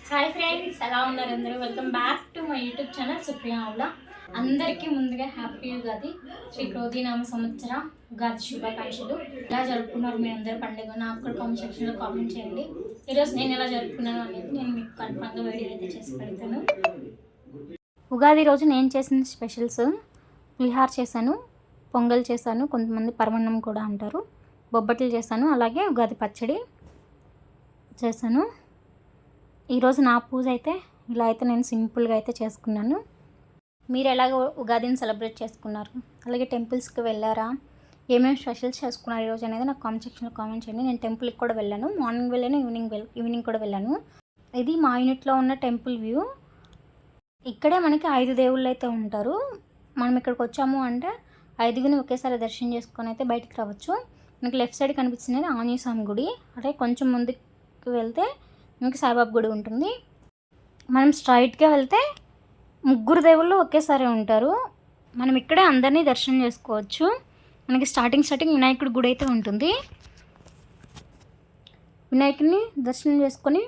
Hi friends, ఎలా ఉన్నారు అందరూ? Welcome back to my YouTube channel Supriya ఆవుల. అందరికీ ముందుగా హ్యాపీ ఉగాది, శ్రీ క్రోధీనామ సంవత్సర ఉగాది శుభాకాంక్షలు. ఎలా జరుపుకున్నారు మీ అందరి పండుగ? నాకు కూడా కామెంట్ సెక్షన్లో కామెంట్ చేయండి. ఈరోజు నేను ఎలా జరుపుకున్నాను అనేది నేను మీకు కన్ఫర్మ్గా వీడియో అయితే చేసి పెడతాను. ఉగాది రోజు నేను చేసిన స్పెషల్స్ పులిహార చేశాను, పొంగల్ చేశాను, కొంతమంది పరమన్నం కూడా అంటారు, బొబ్బట్లు చేశాను, అలాగే ఉగాది పచ్చడి చేశాను. ఈరోజు నా పూజ అయితే ఇలా అయితే నేను సింపుల్గా అయితే చేసుకున్నాను. మీరు ఎలాగ ఉగాదిని సెలబ్రేట్ చేసుకున్నారు? అలాగే టెంపుల్స్కి వెళ్ళారా? ఏమేమి స్పెషల్స్ చేసుకున్నారు ఈరోజు అనేది నాకు కామెంట్ సెక్షన్లో కామెంట్ చేయండి. నేను టెంపుల్కి కూడా వెళ్ళాను, మార్నింగ్ వెళ్ళాను, ఈవినింగ్ కూడా వెళ్ళాను. ఇది మా యూనిట్లో ఉన్న టెంపుల్ వ్యూ. ఇక్కడే మనకి 5 దేవుళ్ళు అయితే ఉంటారు. మనం ఇక్కడికి వచ్చాము అంటే 5గుని ఒకేసారి దర్శనం చేసుకొని అయితే బయటికి రావచ్చు. మనకి లెఫ్ట్ సైడ్ కనిపిస్తున్నది ఆంజనేయ స్వామి గుడి, అంటే కొంచెం ముందుకు వెళ్తే మనకి సాయిబాబా గుడి ఉంటుంది. మనం స్ట్రైట్గా వెళ్తే 3 దేవుళ్ళు ఒకేసారి ఉంటారు. మనం ఇక్కడే అందరినీ దర్శనం చేసుకోవచ్చు. మనకి స్టార్టింగ్ వినాయకుడి గుడి అయితే ఉంటుంది. వినాయకుడిని దర్శనం చేసుకొని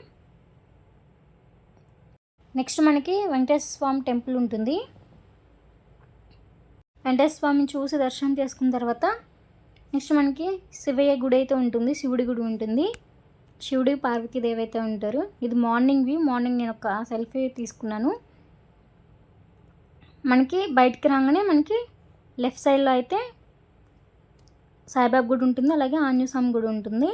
నెక్స్ట్ మనకి వెంకటేశ్వర స్వామి టెంపుల్ ఉంటుంది. వెంకటేశ్వర స్వామిని చూసి దర్శనం చేసుకున్న తర్వాత నెక్స్ట్ మనకి శివయ్య గుడి అయితే ఉంటుంది, శివుడి గుడి ఉంటుంది. శివుడి పార్వతీదేవి అయితే ఉంటారు. ఇది మార్నింగ్ వ్యూ. మార్నింగ్ నేను ఒక సెల్ఫీ తీసుకున్నాను. మనకి బయటికి రాగానే మనకి లెఫ్ట్ సైడ్లో అయితే సాయిబాబా గుడి ఉంటుంది, అలాగే ఆంజనేయ స్వామి గుడి ఉంటుంది.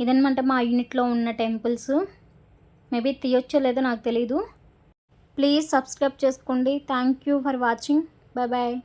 ఇదనమాట మా యూనిట్లో ఉన్న టెంపుల్స్. మేబీ తీయొచ్చో లేదో నాకు తెలీదు. ప్లీజ్ సబ్స్క్రైబ్ చేసుకోండి. Thank you for watching. Bye bye.